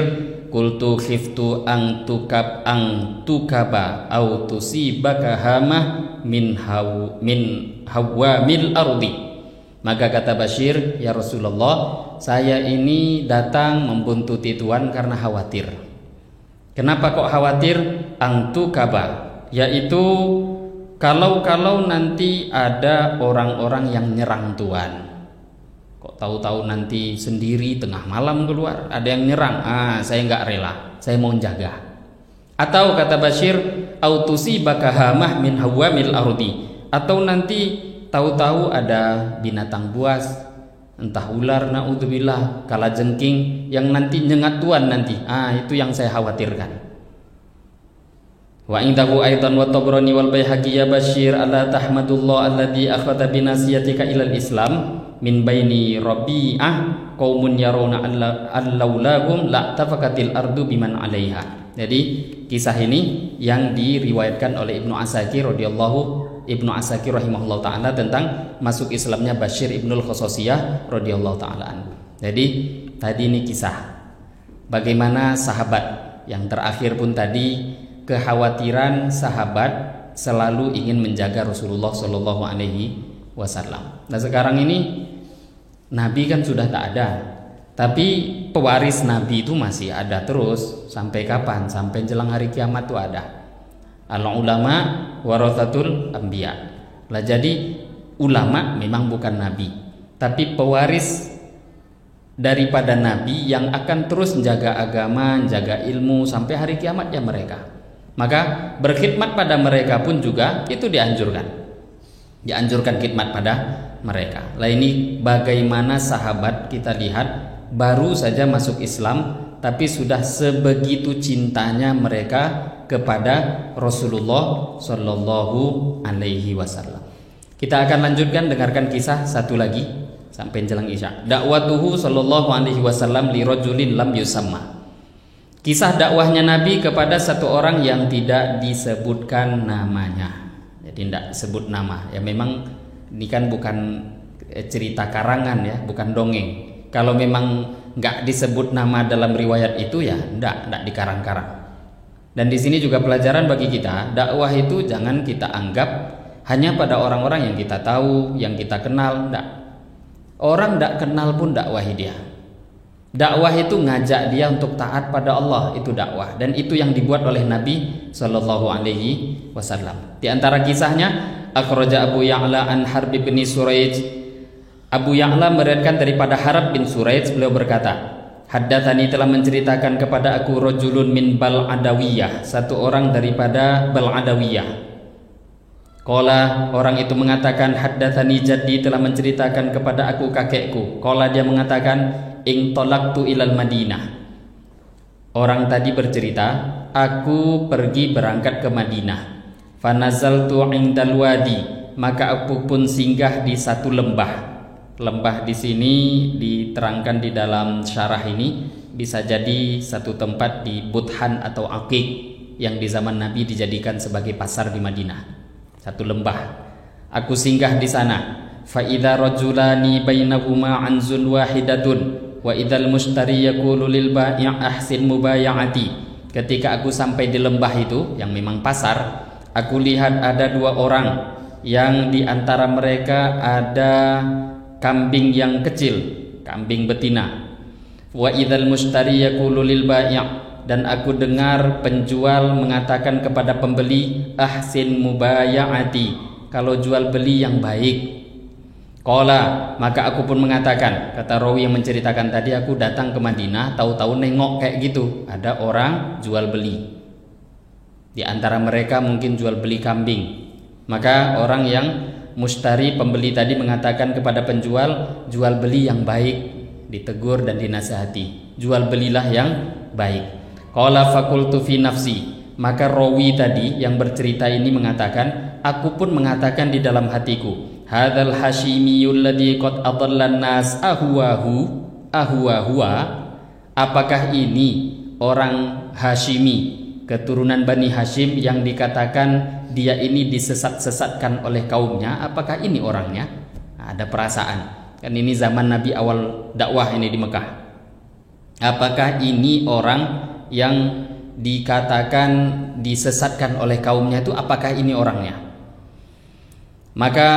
"Qultu khiftu ang tukaba au tusibaka hamah min hawamil ardi." Maka kata Bashir, "Ya Rasulullah, saya ini datang membuntuti Tuhan karena khawatir." Kenapa kok khawatir? Ang tukaba, yaitu kalau nanti ada orang-orang yang nyerang Tuhan. Kok tahu-tahu nanti sendiri tengah malam keluar, ada yang nyerang, saya nggak rela, saya mau jaga. Atau kata Bashir, autusi bakahamah min hawamil ardi, atau nanti tahu-tahu ada binatang buas, entah ular, naudzubillah, kalajengking yang nanti nyengat Tuhan nanti. Itu yang saya khawatirkan. Wa indahu aidan wa Tabrani wal Baihaqi ya Bashir ala tahmadullah alladhi akhadha binasiyatika ilal Islam min baini Rabi'ah qaumun yarawna allaulahum la tafakatil ardu biman 'alaiha. Jadi kisah ini yang diriwayatkan oleh Ibnu Asakir rahimahullah taala tentang masuk Islamnya Bashir ibnul Khososiyah radhiyallahu taala anhu. Jadi tadi ini kisah bagaimana sahabat yang terakhir pun tadi, kekhawatiran sahabat selalu ingin menjaga Rasulullah Shallallahu Alaihi Wasallam. Nah sekarang ini Nabi kan sudah tak ada, tapi pewaris Nabi itu masih ada terus. Sampai kapan? Sampai jelang hari kiamat itu ada. Al ulama warathatul anbiya. Lah jadi ulama memang bukan Nabi, tapi pewaris daripada Nabi yang akan terus menjaga agama, menjaga ilmu sampai hari kiamat ya mereka. Maka berkhidmat pada mereka pun juga itu dianjurkan khidmat pada mereka. Lah ini bagaimana sahabat kita lihat baru saja masuk Islam tapi sudah sebegitu cintanya mereka kepada Rasulullah Shallallahu Alaihi Wasallam. Kita akan lanjutkan dengarkan kisah satu lagi sampai jelang Isya. Dakwatuhu Shallallahu Alaihi Wasallam li rajulin lam yusamma. Kisah dakwahnya Nabi kepada satu orang yang tidak disebutkan namanya. Jadi tidak sebut nama. Ya memang ini kan bukan cerita karangan ya, bukan dongeng. Kalau memang nggak disebut nama dalam riwayat itu ya tidak dikarang-karang. Dan di sini juga pelajaran bagi kita, dakwah itu jangan kita anggap hanya pada orang-orang yang kita tahu, yang kita kenal. Tidak. Orang tidak kenal pun dakwahi dia. Dakwah itu ngajak dia untuk taat pada Allah, itu dakwah, dan itu yang dibuat oleh Nabi Shallallahu Alaihi Wasallam. Di antara kisahnya, akhraja Abu Ya'la an Harb bin Suraij. Abu Ya'la meriwayatkan daripada Harb bin Suraij, beliau berkata, haddatsani telah menceritakan kepada aku rajulun min Bal'adawiyah, satu orang daripada Bal'adawiyah. Qala, orang itu mengatakan, haddatsani jaddi telah menceritakan kepada aku kakekku. Qala, dia mengatakan, intolaktu ilal Madinah. Orang tadi bercerita, aku pergi berangkat ke Madinah. Fanazaltu indal wadi, maka aku pun singgah di satu lembah. Lembah di sini diterangkan di dalam syarah ini bisa jadi satu tempat di Budhan atau Aqiq yang di zaman Nabi dijadikan sebagai pasar di Madinah. Satu lembah. Aku singgah di sana. Fa idza rajulani bainahuma anzun wahidatun wa idzal mushtari yaqulu lil bai' ahsin mubaya'ati. Ketika aku sampai di lembah itu yang memang pasar, aku lihat ada dua orang yang di antara mereka ada kambing yang kecil, kambing betina. Wa idzal mushtari yaqulu lil bai', dan aku dengar penjual mengatakan kepada pembeli, ahsin mubaya'ati, kalau jual beli yang baik. Qala, maka aku pun mengatakan, kata rawi yang menceritakan tadi, aku datang ke Madinah, tahu-tahu nengok kayak gitu, ada orang jual beli. Di antara mereka mungkin jual beli kambing. Maka orang yang mustari, pembeli tadi mengatakan kepada penjual, jual beli yang baik, ditegur dan dinasihati. Jual belilah yang baik. Qala fakultu fi nafsi, maka rawi tadi yang bercerita ini mengatakan, aku pun mengatakan di dalam hatiku, hadzal hasyimiyul ladzi qad adallan nas ahwa, apakah ini orang Hashimi, keturunan Bani Hashim yang dikatakan dia ini disesat-sesatkan oleh kaumnya, apakah ini orangnya? Nah, ada perasaan. Kan ini zaman Nabi awal dakwah ini di Mekah. Apakah ini orang yang dikatakan disesatkan oleh kaumnya itu, apakah ini orangnya? Maka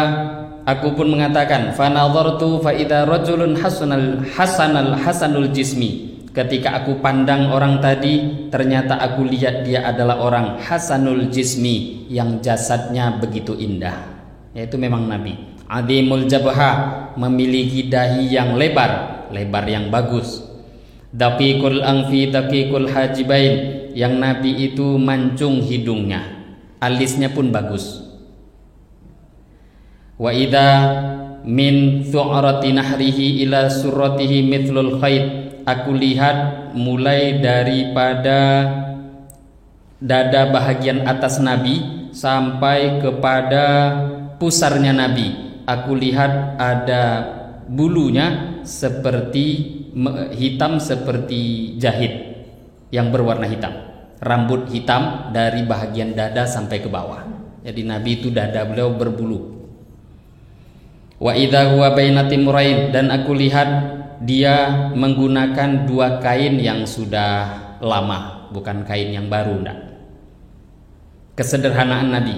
aku pun mengatakan, fa nadhartu fa idza rajulun hasanul jismi. Ketika aku pandang orang tadi, ternyata aku lihat dia adalah orang hasanul jismi, yang jasadnya begitu indah. Yaitu memang Nabi. Adimul jabha, memiliki dahi yang lebar yang bagus. Daqiqul anfi daqiqul hajibain, yang Nabi itu mancung hidungnya, alisnya pun bagus. Wa idza min thu'rati nahrihi ila surratihi mithlul khayt, aku lihat mulai daripada dada bahagian atas Nabi sampai kepada pusarnya Nabi, aku lihat ada bulunya seperti hitam, seperti jahit yang berwarna hitam. Rambut hitam dari bahagian dada sampai ke bawah. Jadi Nabi itu dada beliau berbulu. Wa idza huwa baina timrain, dan aku lihat dia menggunakan dua kain yang sudah lama, bukan kain yang baru, enggak. Kesederhanaan Nabi.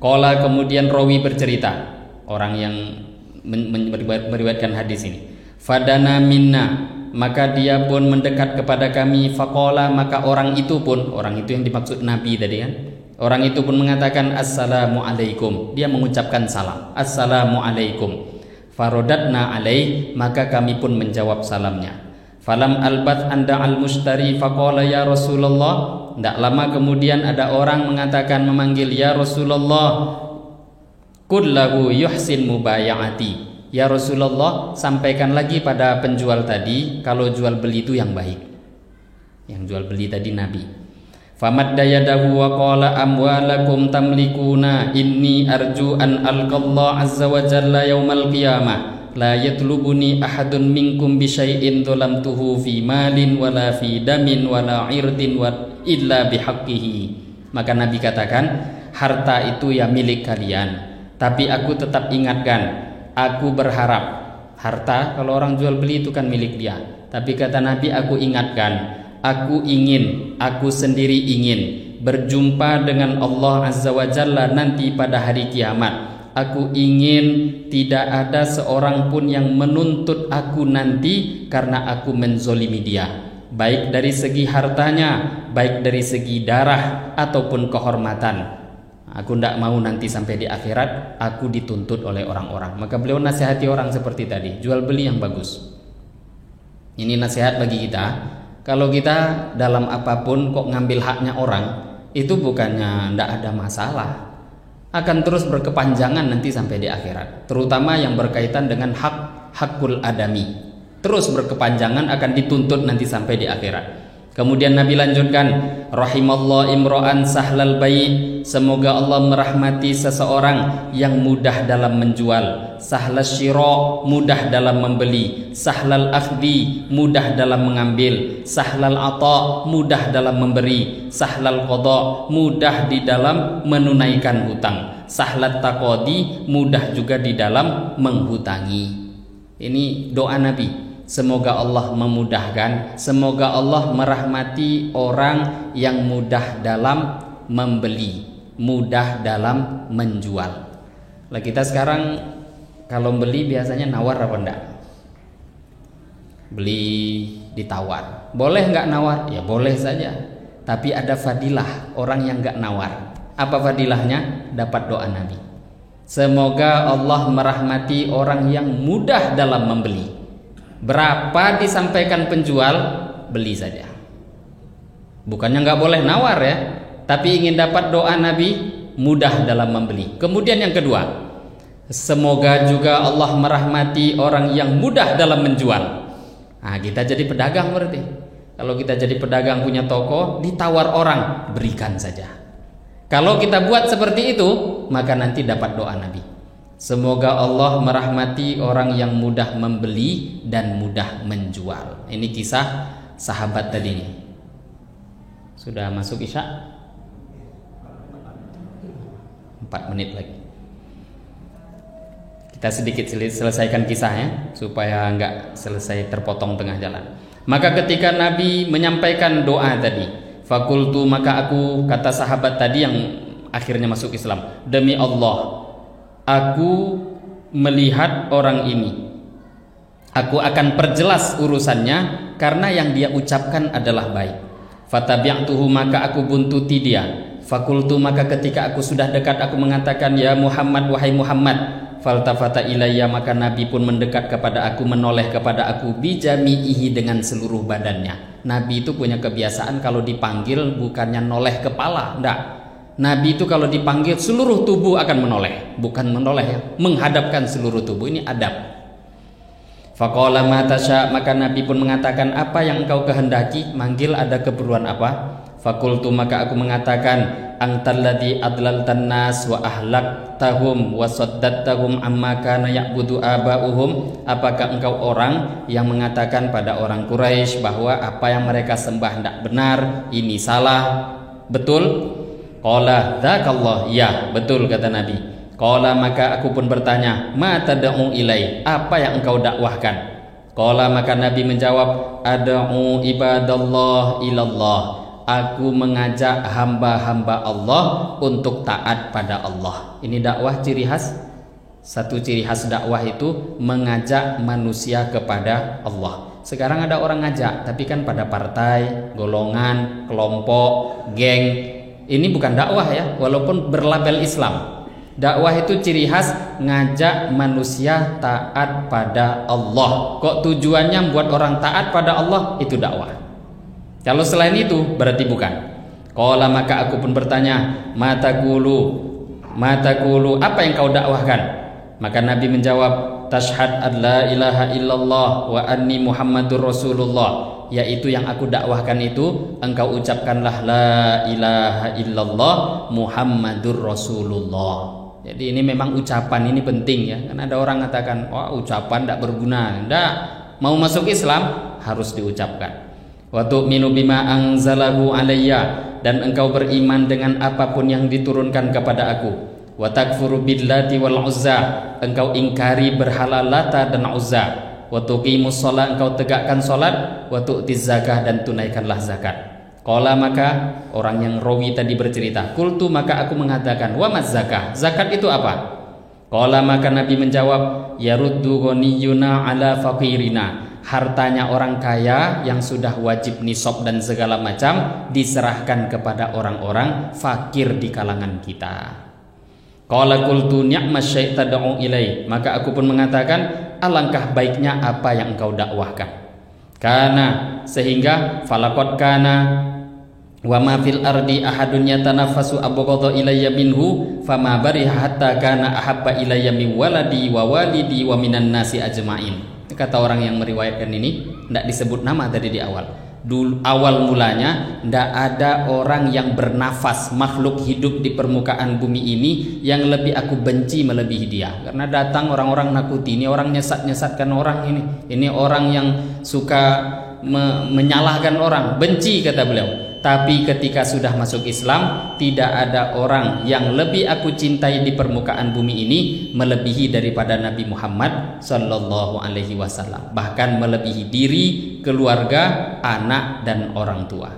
Qala, kemudian rawi bercerita, orang yang meriwayatkan hadis ini. Fadana minna, maka dia pun mendekat kepada kami. Faqala, maka orang itu yang dimaksud Nabi tadi kan. Orang itu pun mengatakan assalamualaikum. Dia mengucapkan salam, assalamualaikum. Farodatna alaih, maka kami pun menjawab salamnya. Falam albat anda al mustari faqala ya Rasulullah. Tidak lama kemudian ada orang mengatakan, memanggil, ya Rasulullah, kullahu yuhsin mubaya'ati. Ya Rasulullah, sampaikan lagi pada penjual tadi kalau jual beli itu yang baik. Yang jual beli tadi Nabi. Famadda yadahu wa qala amwalakum tamlikuna inni arju an alqallah azza wa jalla yaumal qiyamah la yatlubuni ahadun minkum bi syai'in dhalamtuhu fi malin wala fi damin wala irdin wa illa bihaqqihi. Maka Nabi katakan, harta itu ya milik kalian, tapi aku tetap ingatkan, aku berharap harta kalau orang jual beli itu kan milik dia, tapi kata Nabi, aku ingatkan, aku sendiri ingin berjumpa dengan Allah Azza wa Jalla nanti pada hari kiamat. Aku ingin tidak ada seorang pun yang menuntut aku nanti karena aku menzolimi dia, baik dari segi hartanya, baik dari segi darah ataupun kehormatan. Aku tidak mau nanti sampai di akhirat aku dituntut oleh orang-orang. Maka beliau nasihati orang seperti tadi, jual beli yang bagus. Ini nasihat bagi kita. Kalau kita dalam apapun kok ngambil haknya orang, itu bukannya tidak ada masalah, akan terus berkepanjangan nanti sampai di akhirat. Terutama yang berkaitan dengan hakul adami, terus berkepanjangan, akan dituntut nanti sampai di akhirat. Kemudian Nabi lanjutkan, rahimallah imro'an sahlal bai', semoga Allah merahmati seseorang yang mudah dalam menjual. Sahlas syira', mudah dalam membeli. Sahlal akhdi, mudah dalam mengambil. Sahlal ata', mudah dalam memberi. Sahlal qada', mudah di dalam menunaikan hutang. Sahlat taqadi, mudah juga di dalam menghutangi. Ini doa Nabi. Semoga Allah memudahkan, semoga Allah merahmati orang yang mudah dalam membeli, mudah dalam menjual. Lah kita sekarang kalau beli biasanya nawar apa enggak? Beli ditawar. Boleh enggak nawar? Ya boleh saja. Tapi ada fadilah orang yang enggak nawar. Apa fadilahnya? Dapat doa Nabi. Semoga Allah merahmati orang yang mudah dalam membeli. Berapa disampaikan penjual, beli saja. Bukannya nggak boleh nawar ya, tapi ingin dapat doa Nabi, mudah dalam membeli. Kemudian yang kedua, semoga juga Allah merahmati orang yang mudah dalam menjual. Nah, kita jadi pedagang berarti. Kalau kita jadi pedagang punya toko, ditawar orang, berikan saja. Kalau kita buat seperti itu, maka nanti dapat doa Nabi. Semoga Allah merahmati orang yang mudah membeli dan mudah menjual. Ini kisah sahabat tadi nih. Sudah masuk Isya? 4 menit lagi. Kita sedikit selesaikan kisahnya supaya enggak selesai terpotong tengah jalan. Maka ketika Nabi menyampaikan doa tadi, fakultu, maka aku, kata sahabat tadi yang akhirnya masuk Islam, demi Allah, aku melihat orang ini, aku akan perjelas urusannya karena yang dia ucapkan adalah baik. Fatabi'tuhu, maka aku buntuti dia. Fakultu, maka ketika aku sudah dekat aku mengatakan, ya Muhammad, wahai Muhammad. Faltafata ilayya, maka Nabi pun mendekat kepada aku, menoleh kepada aku, bijami'ihi, dengan seluruh badannya. Nabi itu punya kebiasaan kalau dipanggil bukannya noleh kepala, enggak. Nabi itu kalau dipanggil seluruh tubuh akan menoleh, bukan menoleh ya, menghadapkan seluruh tubuh. Ini adab. Faqala ma tasya, maka Nabi pun mengatakan, apa yang engkau kehendaki? Manggil ada keperluan apa? Fakultu, maka aku mengatakan, antalladzi adlaltan nas wa ahlaktahum wa saddattahum amma kana ya'budu aba'uhum. Apakah engkau orang yang mengatakan pada orang Quraisy bahwa apa yang mereka sembah tidak benar, ini salah, betul? Qala dzakallah, ya betul, kata Nabi. Qala, maka aku pun bertanya, ma tad'u ilai, apa yang engkau dakwahkan? Qala, maka Nabi menjawab, ad'u ibadallah ilallah, aku mengajak hamba-hamba Allah untuk taat pada Allah. Ini dakwah ciri khas. Satu ciri khas dakwah itu mengajak manusia kepada Allah. Sekarang ada orang ngajak, tapi kan pada partai, golongan, kelompok, geng. Ini bukan dakwah ya, walaupun berlabel Islam. Dakwah itu ciri khas ngajak manusia taat pada Allah. Kok tujuannya buat orang taat pada Allah, itu dakwah. Kalau selain itu berarti bukan. Qala, maka aku pun bertanya, Mata kulu, apa yang kau dakwahkan? Maka Nabi menjawab, tashhad an la ilaha illallah wa anni Muhammadur Rasulullah. Yaitu yang aku dakwahkan itu, engkau ucapkanlah la ilaha illallah Muhammadur Rasulullah. Jadi ini memang ucapan ini penting ya. Karena ada orang mengatakan, wah ucapan tidak berguna. Tidak, mau masuk Islam harus diucapkan. Wa tu'minu bima anzalahu alayya, dan engkau beriman dengan apapun yang diturunkan kepada aku. Wa takfuru billati wal uzza, engkau ingkari berhala Lata dan Uzza. Wa tuqimus shalah, engkau tegakkan salat. Wa tu'tiz zakah, dan tunaikanlah zakat. Qala, maka orang yang rawi tadi bercerita, qultu, maka aku mengatakan, wa maz zakah, zakat itu apa? Qala, maka Nabi menjawab, yaruddu ghaniyuna ala faqirina, hartanya orang kaya yang sudah wajib nisab dan segala macam diserahkan kepada orang-orang fakir di kalangan kita. Qala qultu ni'mas syai' tad'u ilai, maka aku pun mengatakan, alangkah baiknya apa yang engkau dakwahkan. Karena sehingga falaqad kana wa ma fil ardi ahadun yatanaffasu abghadha ilayya minhu fama bariha hatta kana ahabba ilayya min waladi wa walidi wa minan nasi ajmain. Kata orang yang meriwayatkan ini, tidak disebut nama tadi di awal. Awal mulanya tidak ada orang yang bernafas, makhluk hidup di permukaan bumi ini yang lebih aku benci melebihi dia. Karena datang orang-orang nakuti, ini orang nyesat-nyesatkan orang ini orang yang suka menyalahkan orang, benci, kata beliau. Tapi ketika sudah masuk Islam, tidak ada orang yang lebih aku cintai di permukaan bumi ini melebihi daripada Nabi Muhammad sallallahu alaihi wasallam. Bahkan melebihi diri, keluarga, anak dan orang tua.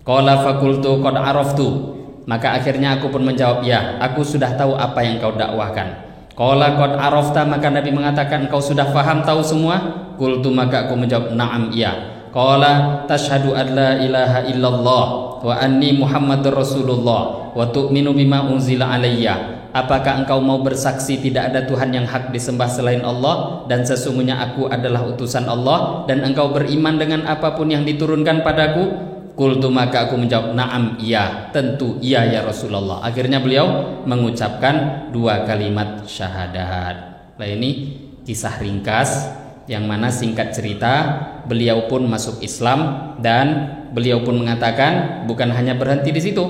Qala fakultu qad araftu, maka akhirnya aku pun menjawab, ya, aku sudah tahu apa yang kau dakwahkan. Qala qad arafta, maka Nabi mengatakan, kau sudah faham, tahu semua? Qultu, maka aku menjawab, na'am, iya. Qala tashhadu an la ilaha illallah wa anni Muhammadur Rasulullah wa tu'minu bima unzila alayya. apakah engkau mau bersaksi tidak ada Tuhan yang hak disembah selain Allah dan sesungguhnya aku adalah utusan Allah, dan engkau beriman dengan apapun yang diturunkan padaku? Qultu, maka aku menjawab, na'am, iya, tentu iya ya Rasulullah. Akhirnya beliau mengucapkan 2 kalimat syahadat. Nah, ini kisah ringkas yang mana singkat cerita beliau pun masuk Islam, dan beliau pun mengatakan bukan hanya berhenti di situ.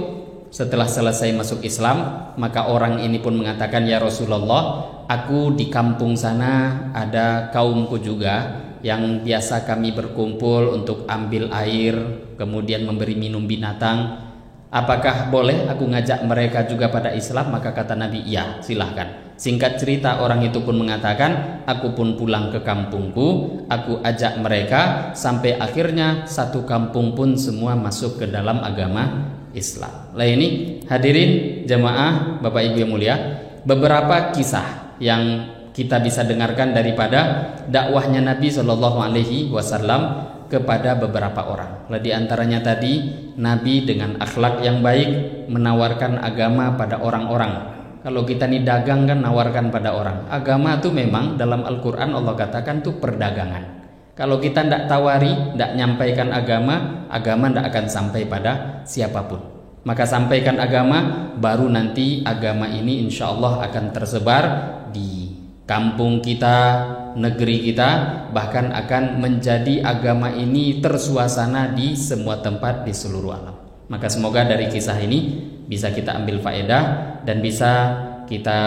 Setelah selesai masuk Islam, maka orang ini pun mengatakan, ya Rasulullah, aku di kampung sana ada kaumku juga yang biasa kami berkumpul untuk ambil air, kemudian memberi minum binatang. Apakah boleh aku ngajak mereka juga pada Islam? Maka kata Nabi, iya, silahkan. Singkat cerita, orang itu pun mengatakan, aku pun pulang ke kampungku, aku ajak mereka, sampai akhirnya satu kampung pun semua masuk ke dalam agama Islam. Lah ini hadirin jamaah Bapak Ibu yang mulia, beberapa kisah yang kita bisa dengarkan daripada dakwahnya Nabi Shallallahu Alaihi Wasallam kepada beberapa orang. Di antaranya tadi, Nabi dengan akhlak yang baik menawarkan agama pada orang-orang. Kalau kita nih dagang kan nawarkan pada orang. Agama itu memang dalam Al-Quran Allah katakan tuh perdagangan. Kalau kita tidak tawari, tidak nyampaikan agama, agama tidak akan sampai pada siapapun. Maka sampaikan agama, baru nanti agama ini insya Allah akan tersebar di kampung kita, negeri kita, bahkan akan menjadi agama ini tersuasana di semua tempat di seluruh alam. Maka semoga dari kisah ini bisa kita ambil faedah dan bisa kita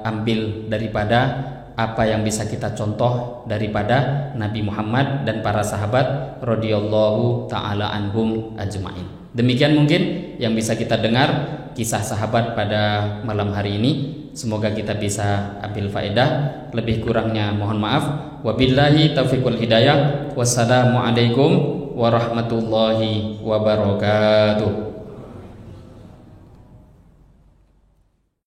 ambil daripada apa yang bisa kita contoh daripada Nabi Muhammad dan para sahabat radhiyallahu taala anhum ajmain. Demikian mungkin yang bisa kita dengar kisah sahabat pada malam hari ini. Semoga kita bisa ambil faedah. Lebih kurangnya mohon maaf. Wabillahi taufiq wal hidayah. Wassalamualaikum warahmatullahi wabarakatuh.